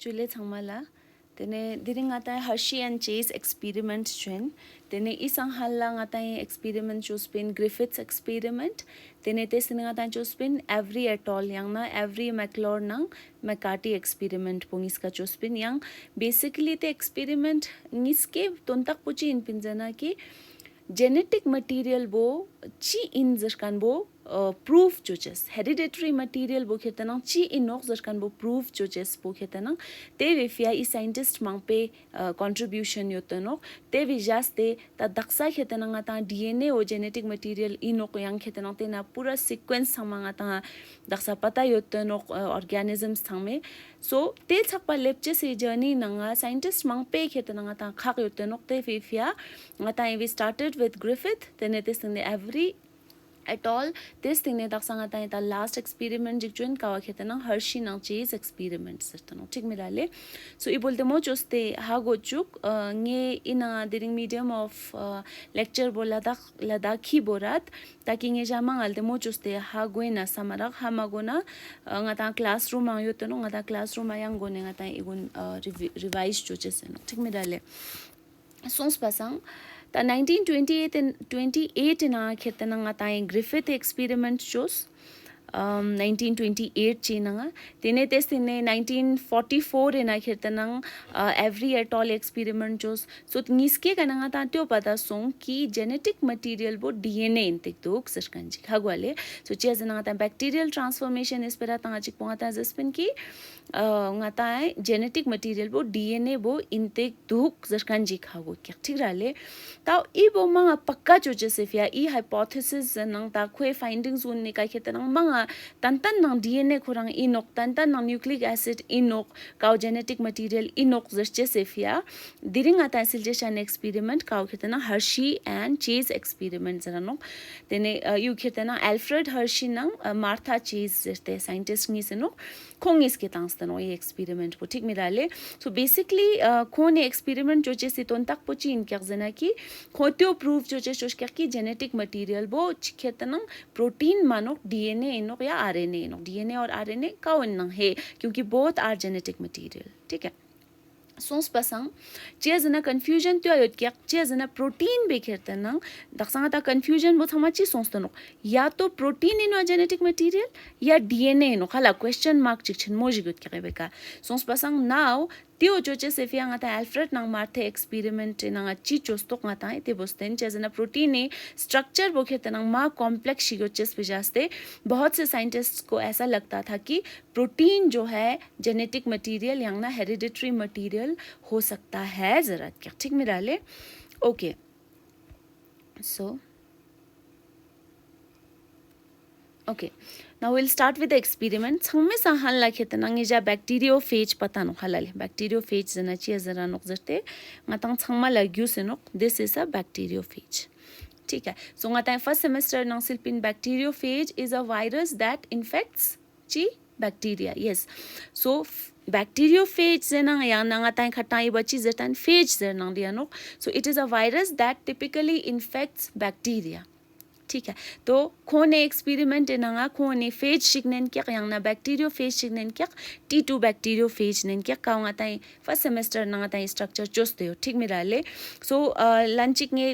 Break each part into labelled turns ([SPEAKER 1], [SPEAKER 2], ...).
[SPEAKER 1] चुले छंगमाला तेने दिरिंग आता है हर्शी एंड चेस एक्सपेरिमेंट चुन तेने इस हल्ला आता है एक्सपेरिमेंट चुस्पिन ग्रिफिथ्स एक्सपेरिमेंट तेने ते सिंग आता है चुस्पिन एवरी एटॉल यांग ना एवरी मैक्लोर नंग मैकार्टी एक्सपेरिमेंट पुंगिस का चुस्पिन यांग बेसिकली ते एक्सपेरिमेंट निसके तोंतक पुची इन पिंजना की genetic material bo chi in zirkan bo proof choches hereditary material bo khetana chi in nok zirkan bo proof choches bo khetana te we fia I scientist mang pe contribution yotano te we just te ta daksa khetana nga ta DNA o genetic material inok yang khetana te na pura sequence samanga ta daksa pata yotano organisms thame so te chakpa lepche se journey nanga scientist mang pe khetana nga ta khak yotano te we fia nga ta we started with Griffith then it is in the every at all this thing ne tak sanga ta last experiment jik join kawa khetana Hershey na chase experiment sertano ठीक मिलाले so I bolte mo choste ha go chuk nge ina during medium of lecture bola ladakhi borat taki nge jama alte mo choste ha go na samarak ha magona nga ta classroom ayo tono nga ta classroom ayang go ne nga ta igun revise choches no ठीक मिलाले sons pasang ta 1928 in a khetana nga ta Griffith experiment shows 1928 chinanga tene tes tene 1944 in a khetana every at all experiment shows so niske kananga ta tyo pata song ki genetic material bo DNA intik dok sirkanji khagwale so chezana ta bacterial transformation is pera ta chik pongata zaspin ki nga ta genetic material bo DNA bo intik dok sirkanji khago kya ठीक rale ta I bo manga pakka choche se fia I hypothesis nang ta khwe findings un ne ka khetana manga tantan nang DNA khurang inok tantan nang nucleic acid inok kaw genetic material inok zerche se fia diring ata siljeshan experiment kaw khetana Hershey and Chase experiment zarano tene you khetana Alfred Hershey nang Martha Chase zerte scientist ni seno khongis ke tangstano ye experiment po ठीक मिलाले so basically khone experiment joche se tontak pochi in kyakzana ki khotyo proof joche shosh ki genetic material bo khetana protein manok DNA Enoch या RNA Enoch DNA और RNA काउन नंग है क्योंकि both are genetic material ठीक है सोंस पसंग chase ना confusion तो आयोत क्या चेज ना protein बेखेरते नंग दक्षांगा ता confusion बहुत हमाची सोंस तो नो या तो protein इनो genetic material या DNA इनो खाला question mark चिकचन मोजी गुट क्या बेका सोंस पसंग now त्यो जोचे से फिया ngata Alfred nang Martha experiment nang chi chostok ngata te bosten chezna protein ने structure बोखे तनंग मा complex शिगोचेस वजहते बहुत से साइंटिस्ट्स को ऐसा लगता था कि प्रोटीन जो है जेनेटिक मटेरियल यांग ना हेरिडिटरी मटेरियल हो सकता है जरा क्या ठीक मिलाले okay so okay now we'll start with the experiment changme sa hal la khetana ngi ja bacteriophage pata no halale bacteriophage zana chi zara nok zarte ngatang changma la gyu se nok this is a bacteriophage ठीक है so ngata first semester nang silpin bacteriophage is a virus that infects chi bacteria yes so bacteriophage zena ya nang atai khatai bachi zetan phage zena dia no so it is a virus that typically infects bacteria ठीक है तो खोने experiment नंगा खोने phase शिग्नेन क्या यांगना bacteriophage शिग्नेन क्या T2 bacteriophage नेन क्या काउंगा ताई फर्स्ट सेमेस्टर नंगा ताई स्ट्रक्चर चोस्ते हो ठीक मिलाले सो लंचिक ने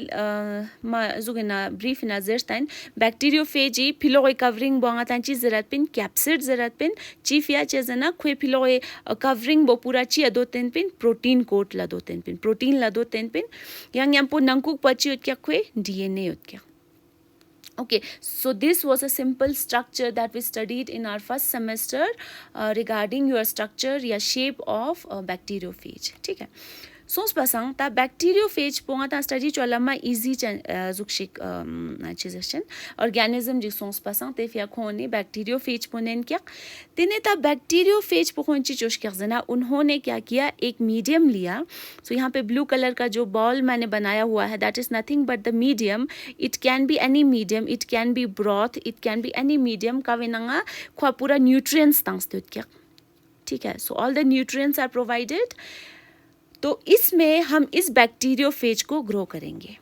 [SPEAKER 1] जुगना ब्रीफ ना जर्स्ताइन बैक्टीरियोफेज ई फिलोय कवरिंग बोंगा ताई चीज जरात पिन कैप्सिड जरात पिन चीफ या चेजना खुए फिलोय कवरिंग बो पूरा ची अदोतेन पिन प्रोटीन कोट ला दोतेन पिन प्रोटीन ला दोतेन पिन यांग यंपो नंकुक पची क्या खुए DNA क्या Okay, so this was a simple structure that we studied in our first semester regarding your structure या shape of bacteriophage. ठीक है. सोच पसंग ता bacteriophage पोंगा ता study चोलमा easy जुक्शिक चीज़ेशन organism जिस सोच पसंग ते फिर खोने bacteriophage पोनेन क्या तिने ता bacteriophage पोंची चोश क्या जना उन्होंने क्या किया एक medium लिया so यहाँ पे blue color का जो ball मैंने बनाया हुआ है that is nothing but the medium it can be any medium it can be broth it can be any medium का विनंगा ख्वा पूरा nutrients तांगस्ते क्या ठीक है so all the nutrients are provided तो इसमें हम इस बैक्टीरियोफेज को ग्रो करेंगे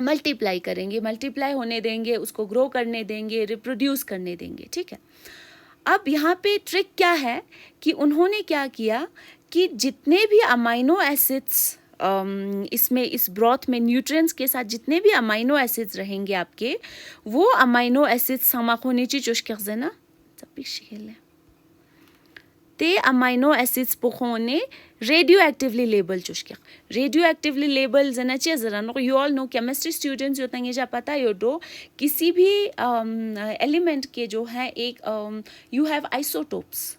[SPEAKER 1] मल्टीप्लाई करेंगे मल्टीप्लाई होने देंगे उसको ग्रो करने देंगे रिप्रोड्यूस करने देंगे ठीक है अब यहाँ पे ट्रिक क्या है कि उन्होंने क्या किया कि जितने भी अमाइनो एसिड्स इसमें इस ब्रॉथ में न्यूट्रिएंट्स के साथ जितने भी अमाइनो एसिड्स रहेंगे आपके, वो अमाइनो एसिड्स समाकोनिची चुश्किखजना तपिशिले ते अमाइनो एसिड्स पोखोने रेडियो एक्टिवली लेबल चुश्किख रेडियो एक्टिवली लेबल जनाची जरा know you all know chemistry students जो तंगे जा पता यो दो किसी भी एलिमेंट के जो है एक you have isotopes.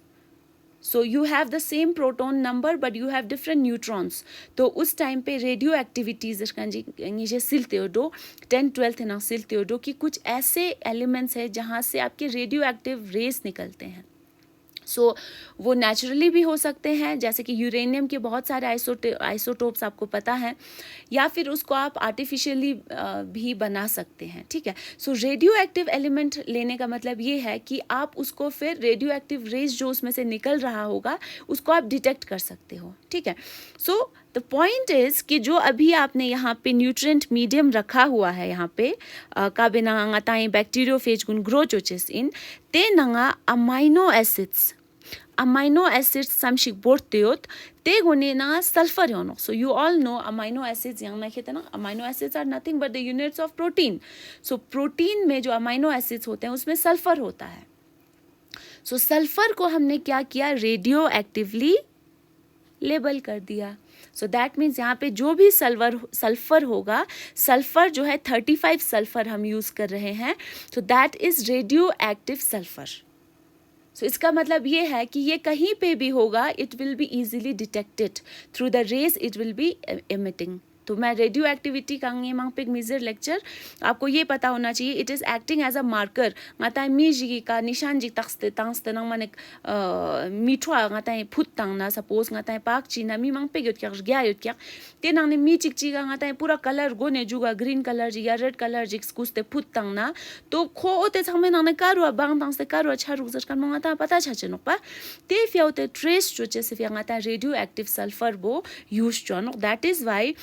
[SPEAKER 1] So you have the same proton number but you have different neutrons. तो उस टाइम पे रेडियो एक्टिविटीज ये सिलते हो दो 10-12 ना सिलते हो दो कि कुछ ऐसे एलिमेंट्स है जहाँ से आपके रेडियो एक्टिव रेस निकलते हैं. सो वो नेचुरली भी हो सकते हैं, जैसे कि यूरेनियम के बहुत सारे आइसोटोप्स आपको पता है, या फिर उसको आप आर्टिफिशियली भी बना सकते हैं. ठीक है. सो रेडियो एक्टिव एलिमेंट लेने का मतलब ये है कि आप उसको फिर रेडियो एक्टिव रेज जो उसमें से निकल रहा होगा उसको आप डिटेक्ट कर सकते हो. ठीक है. सो द पॉइंट इज कि जो अभी आपने यहाँ पे न्यूट्रिएंट मीडियम रखा हुआ है यहाँ पे का बिना ताई बैक्टीरियोफेज गुन ग्रो चोचेस इन ते नंगा amino acids samshik borteot te gone na sulfur yono. So you all know amino acids yang na khete na amino acids are nothing but the units of protein. So protein में जो amino acids होते हैं उसमें sulphur होता है. So sulphur को हमने क्या किया, रेडियो एक्टिवली लेबल कर दिया. सो दैट मीन्स यहाँ पे जो भी सल्फर होगा, सल्फर जो है 35 सल्फर हम यूज़ कर रहे हैं, तो that is radioactive sulphur. So इसका मतलब ये है कि ये कहीं पे भी होगा, it will be easily detected through the rays it will be emitting. तो मैं रेडियो एक्टिविटी का मांग पे मिजर लेक्चर आपको ये पता होना चाहिए. It is acting as a marker. गाता मी जी का निशान जी तख्ते तांगते नंग माने मीठा गाता फुट तांगना सपोज गाता पाक चीना मी मांग पे युत क्या गया युत क्या ते नंग ने मी चिक का गाता पूरा कलर गोने जुगा ग्रीन कलर जी या रेड कलर जी कुछते फुट तांगना तो खो ओते छमे नंग ने कारुआ बांग तांगते कारुआ छारुक जर kan mangata pata chache no pa te fiaute trace choche se fiangata radio active sulphur वो यूज चोनो. दैट इज वाई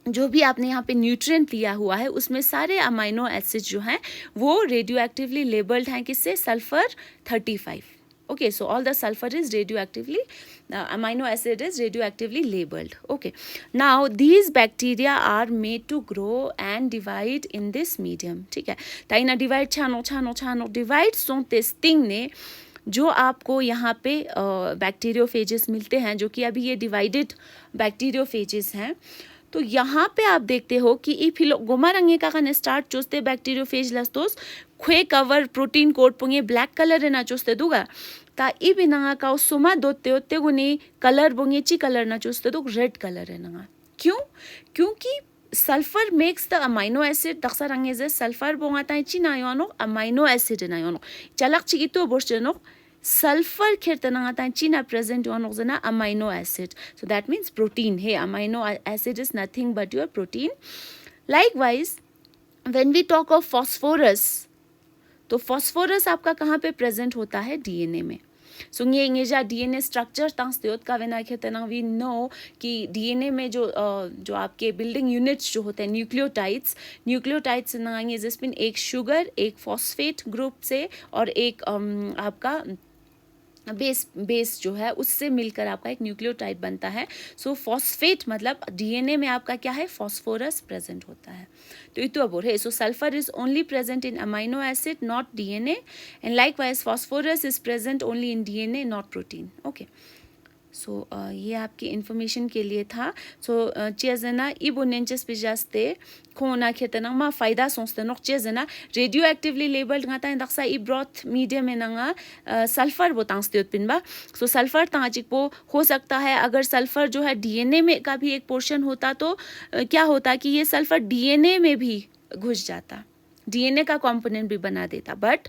[SPEAKER 1] जो भी आपने यहाँ पे न्यूट्रिएंट लिया हुआ है उसमें सारे अमाइनो एसिड जो हैं वो रेडियो एक्टिवली लेबल्ड हैं. किससे? Sulphur 35. Okay, so all the sulfur is radioactively, amino acid is radioactively labeled. Okay, now these bacteria are made to grow and divide in this medium. ठीक है, ताइना divide छानो divide सों testing ने जो आपको यहाँ पे बैक्टीरियोफेजेस मिलते हैं, जो कि अभी ये डिवाइडेड बैक्टीरियोफेजेस हैं. तो यहाँ पे आप देखते हो कि ई फिलो गोमा रंगे का कने स्टार्ट चूसते बैक्टीरियोफेज लस्तोस ख्वे कवर प्रोटीन कोड पुंगे ब्लैक कलर है ना चूसते दूगा ता ई बिना का सुमा दोते होते गुनी कलर बुंगे ची कलर ना चूसते दूग रेड कलर है ना. क्यों? क्योंकि sulphur makes the amino acid दक्सा रंगे जे सल्फर बोंगाता ची ना योनो अमाइनो एसिड ना योनो चलक चिकितो बोर्चनो sulfur khirtanangata china present on oxana amino acid. So that means protein. Hey, amino acid is nothing but your protein. Likewise, when we talk of phosphorus, तो phosphorus आपका कहाँ पे present होता है? DNA में. So ये जा DNA structure तंग का वेना खेतना we know कि DNA में जो आपके building units जो होते हैं न्यूक्लियोटाइड्स ना ये जिसमें एक शुगर, एक फॉस्फेट ग्रुप से और एक आपका बेस जो है उससे मिलकर आपका एक न्यूक्लियोटाइड बनता है. सो फॉस्फेट मतलब डीएनए में आपका क्या है? फॉस्फोरस प्रेजेंट होता है. तो इतो बोर है. So sulphur is only present in amino acid not DNA and likewise phosphorus is present only in DNA not protein. Okay, so ये आपकी इन्फॉर्मेशन के लिए था. सो चेजना इबोनेंचस पिजास्ते खोना खेतना मा फायदा सोचते नोक चेजना रेडियो एक्टिवली लेबल्ड गाता है दक्सा ई ब्रॉथ मीडियम में नंगा सल्फर बोतांगस्ते उत्पिनबा. सो सल्फर तांचिक वो हो सकता है अगर सल्फर जो है डीएनए में का भी एक पोर्शन होता तो क्या होता कि ये सल्फर डीएनए में भी घुस जाता, डीएनए का कंपोनेंट भी बना देता. But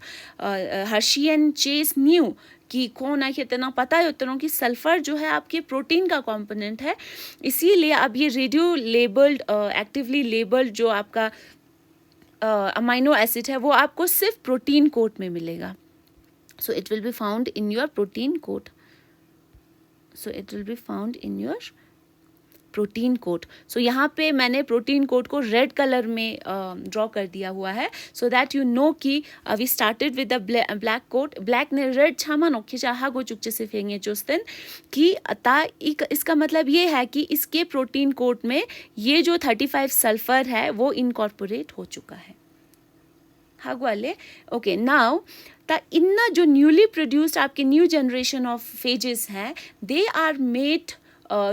[SPEAKER 1] Hershey and Chase knew कि कौन है इतना पता है उतना कि सल्फर जो है आपके प्रोटीन का कंपोनेंट है, इसीलिए अब ये रेडियो लेबल्ड एक्टिवली लेबल्ड जो आपका अमाइनो एसिड है वो आपको सिर्फ प्रोटीन कोड में मिलेगा. So it will be found in your protein code. So it will be found in your protein code. So यहाँ पे मैंने प्रोटीन कोड को रेड कलर में ड्रॉ कर दिया हुआ है, सो दैट यू नो कि we started with the black code. Black ने रेड छामा नो खिंचा हा गो चुक से फेंगे चुस्तन कि अता इसका मतलब ये है कि इसके प्रोटीन कोड में ये जो 35 सल्फर है वो इनकॉर्पोरेट हो चुका है. हागवाले ओके. नाउ ता इन्ना जो न्यूली प्रोड्यूस्ड आपके न्यू जनरेशन ऑफ फेजेस हैं, they are made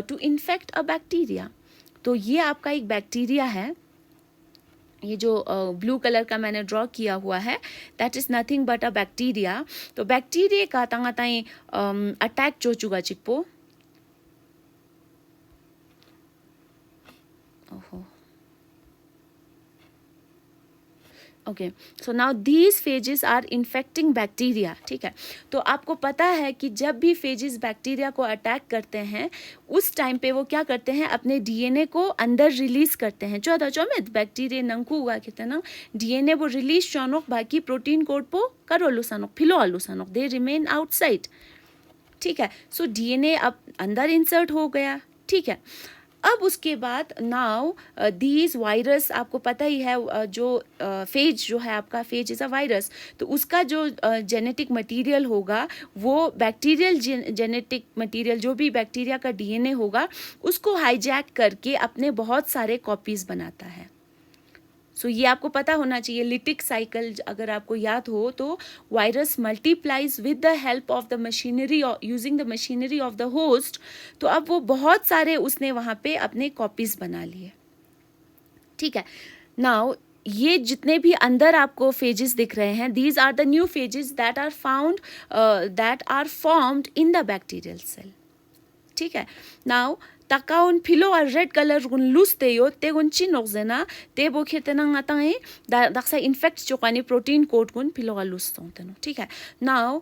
[SPEAKER 1] to infect a bacteria. तो ये आपका एक बैक्टीरिया है. ये जो ब्लू कलर का मैंने ड्रॉ किया हुआ है, that is nothing but a bacteria. तो बैक्टीरिया का तंगा ताई अटैक जो चुका चिप्पो. ओहो. Okay. So now these phages are infecting bacteria. ठीक है. तो आपको पता है कि जब भी फेजेस बैक्टीरिया को अटैक करते हैं, उस टाइम पे वो क्या करते हैं, अपने डीएनए को अंदर रिलीज करते हैं. चौदह चौमित बैक्टीरिया नंकू हुआ कहते हैं ना, डीएनए वो रिलीज चौनोक बाकी प्रोटीन कोड पो करो लुसानोक फिलो अलुसानोक, दे रिमेन आउटसाइड. ठीक है. सो डीएनए अब अंदर इंसर्ट हो गया. ठीक है. अब उसके बाद नाउ दीज वायरस, आपको पता ही है जो फेज जो है आपका, फेज इज़ अ वायरस. तो उसका जो जेनेटिक मटेरियल होगा वो बैक्टीरियल जेनेटिक मटेरियल, जो भी बैक्टीरिया का डीएनए होगा उसको हाईजैक करके अपने बहुत सारे कॉपीज़ बनाता है. सो ये आपको पता होना चाहिए. लिटिक साइकिल अगर आपको याद हो तो virus multiplies with the help of the machinery, using the machinery of the host. तो अब वो बहुत सारे उसने वहाँ पे अपने कॉपीज़ बना लिए. ठीक है. नाउ ये जितने भी अंदर आपको फेजेस दिख रहे हैं, these are the new phages that are found, that are formed in the bacterial cell. ठीक है. नाउ तकाउन फिलो और रेड कलर गुन लूसते यो ते गुन चिनोक जना ते बो खेते ना आता है दक्सा इन्फेक्ट चुकानी प्रोटीन कोड गुन फिलो का लूसते होते नो. ठीक है. Now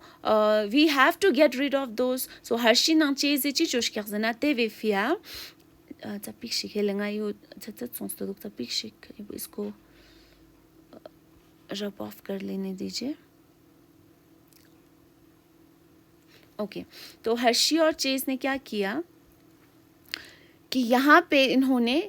[SPEAKER 1] we have to get rid of those. So हर्षी ना चीज इची चुश क्या जना ते वे फिया तपिक शिके लेंगा यो चचत सोचते दुख तपिक शिक इसको रब ऑफ कर लेने दीजिए. ओके. तो हर्षी और चेज ने क्या किया कि यहाँ पे इन्होंने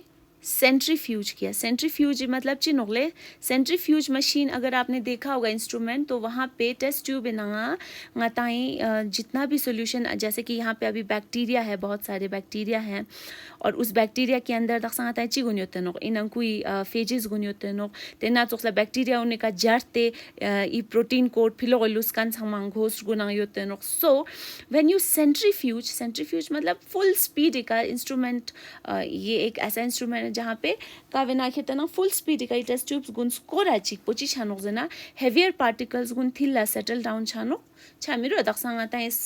[SPEAKER 1] सेंट्रीफ्यूज किया. सेंट्रीफ्यूज मतलब चिनोगले सेंट्रीफ्यूज मशीन, अगर आपने देखा होगा इंस्ट्रूमेंट, तो वहाँ पे टेस्ट ट्यूब नगाताई जितना भी सोल्यूशन, जैसे कि यहाँ पे अभी बैक्टीरिया है, बहुत सारे बैक्टीरिया हैं, और उस बैक्टीरिया के अंदर दक्षाताई ची गुनी होते नो इन कोई फेजेस गुनी होते नो तेना चोखला बैक्टीरिया उन्हें का जड़ते ई प्रोटीन कोड फिलोगलुस कान संग घोस्ट गुना होते नो. सो व्हेन यू सेंट्रीफ्यूज मतलब फुल स्पीड का इंस्ट्रूमेंट, ये एक ऐसा इंस्ट्रूमेंट जहाँ पे कावेना खेता ना फुल स्पीड का टेस्ट ट्यूब्स गुन स्कोर आचिक पोची छानोक जना हेवियर पार्टिकल्स गुन थिल्ला सेटल डाउन छानो छामिरो दक्षांगा ताइस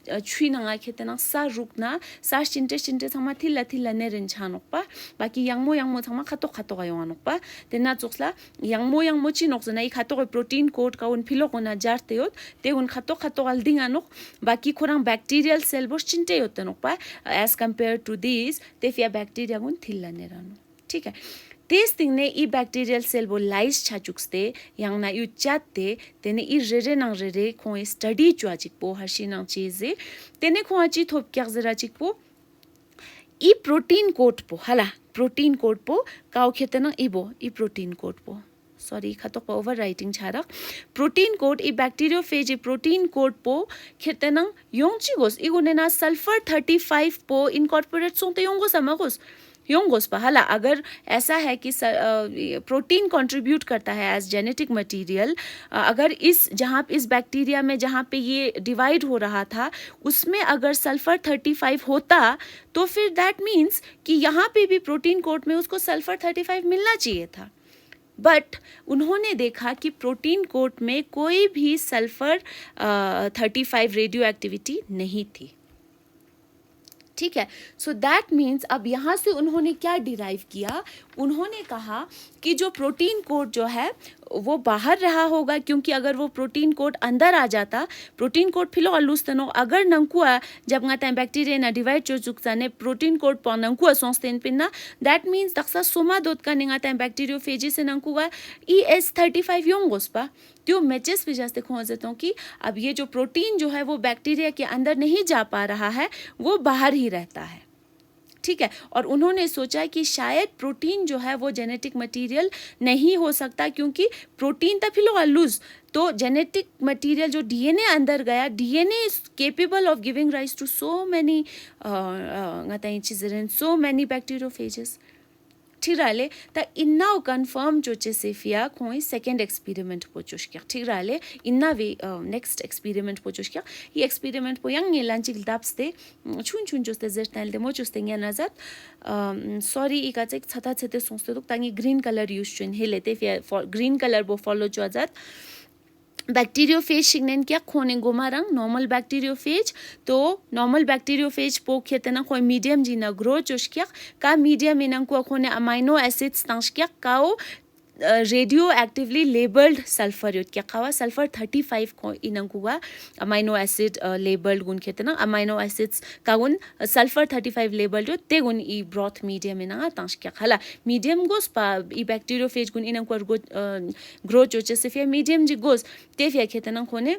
[SPEAKER 1] छुई नंगा खेते ना सा रुकना सा चिंटे थमा थिल्ला नेरेन छानोक पा बाकी यांगमो थमा खतो गायोनोक पा तेना चोक्सला यांगमो चिनोक जना ई खतो प्रोटीन कोड का उन फिलो कोना जारते होत ते उन खतो अल्दिंगानोक बाकी खोरांग बैक्टीरियल सेल बोस चिंटे होते नोक पा एज कंपेयर टू दिस ते फिया बैक्टीरिया गुन थिल्ला नेरानो. ठीक है. तेज तिंग ने ई बैक्टीरियल सेल बो लाइस छाचुक्सते यांग ना यू चाते तेने ई रेरे नंग रेरे खोए स्टडी चुआचिक पो हर्षी नंग चीजे तेने खोआची थोप क्या जरा चिक पो ई प्रोटीन कोड पो हला प्रोटीन कोड पो काउ खेते ना इबो ई प्रोटीन कोड पो सॉरी खतो ओवर राइटिंग छारा प्रोटीन कोड ई बैक्टीरियोफेज ई प्रोटीन कोड पो खेते ना योंगची गोस इगोने ना सल्फर 35 पो इनकॉर्पोरेट सोंते योंगोस अमगोस योंगोस पहला. अगर ऐसा है कि प्रोटीन कंट्रीब्यूट करता है एज जेनेटिक मटेरियल, अगर जहाँ इस बैक्टीरिया में जहाँ पे ये डिवाइड हो रहा था उसमें अगर सल्फर 35 होता तो फिर दैट मीन्स कि यहाँ पे भी प्रोटीन कोड में उसको सल्फर 35 मिलना चाहिए था. बट उन्होंने देखा कि प्रोटीन कोड में कोई भी सल्फर 35 रेडियो एक्टिविटी नहीं थी. ठीक है. सो दैट मीन्स अब यहाँ से उन्होंने क्या डिराइव किया, उन्होंने कहा कि जो प्रोटीन कोड जो है वो बाहर रहा होगा, क्योंकि अगर वो प्रोटीन कोड अंदर आ जाता, प्रोटीन कोड फिलो अलूस्तनो अगर नंकुआ जब गाता है बैक्टीरिया ना डिवाइड जो चुकता ने प्रोटीन कोड पर नंकुआ सोचते pinna, that means Daksha Soma दोत का निगाता है बैक्टीरियोफेजी से नंकुआ ES35 योंगोस पा त्यो मैचेस वजह से खोज देता हूँ कि अब ये जो प्रोटीन जो है वो बैक्टीरिया के अंदर नहीं जा पा रहा है, वो बाहर ही रहता है. ठीक है। और उन्होंने सोचा कि शायद प्रोटीन जो है वो जेनेटिक मटेरियल नहीं हो सकता, क्योंकि प्रोटीन था फिलो लूज, तो जेनेटिक मटेरियल जो डीएनए अंदर गया, DNA is capable of giving rise to so many so many bacteriophages. ठीक रहा त इन्ना कन्फर्म जो सेफिया खोई सेकेंड एक्सपेरिमेंट पोचुश क्या। ठीक रहा इन्ना वे नेक्स्ट एक्सपेरिमेंट पोचुश क्या। ये एक्सपेरिमेंट पो यंग लांचिक दाप्सते छुन छुन जुस्ते जर्टल दे मोचुस्ते या नजर सॉरी इका चेक छता छते सोचते तो तांगी ग्रीन कलर यूज चुन हे लेते फिर ग्रीन कलर बो फॉलो जो आजाद बैक्टीरियोफेज शिग्नेन क्या खोने गोमारंग नॉर्मल बैक्टीरियोफेज। तो नॉर्मल बैक्टीरियोफेज पोक खेतना खोई मीडियम जी ना ग्रो चोश क्या का मीडियम इनंग को खोने अमाइनो एसिड्स तांश क्या काओ रेडियो एक्टिवली लेबल्ड सल्फर युत क्या खावा सल्फर 35 को इनंग हुआ अमाइनो एसिड लेबल्ड गुन खेतना अमाइनो एसिड्स का गुन सल्फर 35 लेबल्ड यो ते गुन ई ब्रॉथ मीडियम इनंग तांश क्या खाला मीडियम गोस पा ई बैक्टीरियोफेज गुन इनंग को ग्रो चोचे से फिर मीडियम जी गोस ते फिर खेतना खोने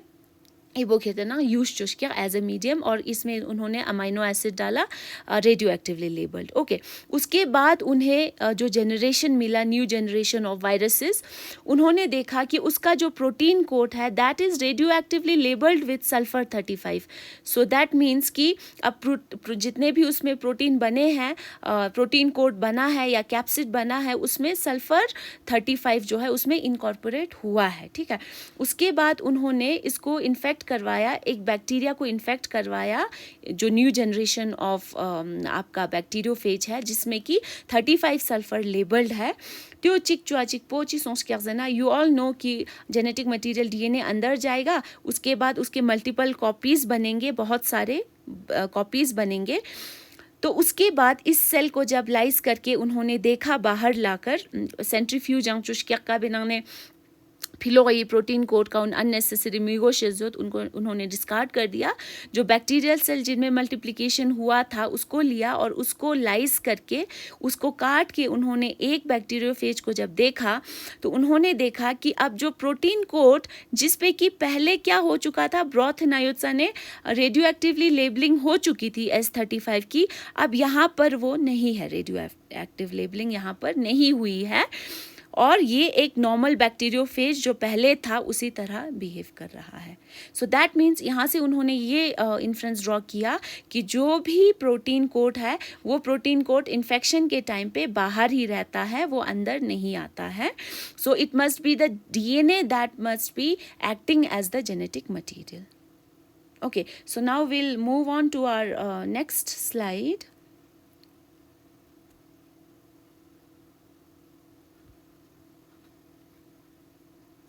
[SPEAKER 1] इबो खेतना यूज चुश किया एज ए मीडियम, और इसमें उन्होंने अमाइनो एसिड डाला रेडियो एक्टिवली लेबल्ड। ओके, उसके बाद उन्हें जो जनरेशन मिला न्यू जनरेशन ऑफ वायरसेस, उन्होंने देखा कि उसका जो प्रोटीन कोड है that is radio actively labelled with sulphur 35। So that means कि अब जितने भी उसमें प्रोटीन बने हैं, प्रोटीन कोड बना है या कैप्सिड बना है, उसमें सल्फर 35 जो है उसमें इनकॉर्पोरेट हुआ है। ठीक है, उसके बाद उन्होंने इसको इन्फेक्ट करवाया, एक बैक्टीरिया को इन्फेक्ट करवाया जो न्यू जनरेशन ऑफ आपका बैक्टीरियोफेज है जिसमें कि 35 सल्फर लेबल्ड है। त्यो चिक चुआ चिक पोची सोच क्या जना, यू ऑल नो कि जेनेटिक मटेरियल डीएनए अंदर जाएगा, उसके बाद उसके मल्टीपल कॉपीज बनेंगे, बहुत सारे कॉपीज बनेंगे। तो उसके बाद इस सेल को जब लाइज करके उन्होंने देखा बाहर लाकर सेंट्रीफ्यूज चुष्क्या का बिना ने फिलो ये प्रोटीन कोड का उन अननेसेसरी म्यूगोशेजोत उनको उन्होंने डिस्कार्ड कर दिया। जो बैक्टीरियल सेल जिनमें मल्टीप्लिकेशन हुआ था उसको लिया और उसको लाइस करके उसको काट के उन्होंने एक बैक्टीरियोफेज को जब देखा तो उन्होंने देखा कि अब जो प्रोटीन कोड जिस पे कि पहले क्या हो चुका था, ब्रॉथ नायोत्सा ने रेडियो एक्टिवली लेबलिंग हो चुकी थी S35 की, अब यहाँ पर वो नहीं है, रेडियो एक्टिव लेबलिंग यहाँ पर नहीं हुई है और ये एक नॉर्मल बैक्टीरियोफेज जो पहले था उसी तरह बिहेव कर रहा है। सो दैट मीन्स यहाँ से उन्होंने ये इन्फ्रेंस ड्रॉ किया कि जो भी प्रोटीन कोड है वो प्रोटीन कोड इन्फेक्शन के टाइम पे बाहर ही रहता है, वो अंदर नहीं आता है। So it must be the DNA that must be acting as the genetic material. Okay, so now we'll move on to our next slide.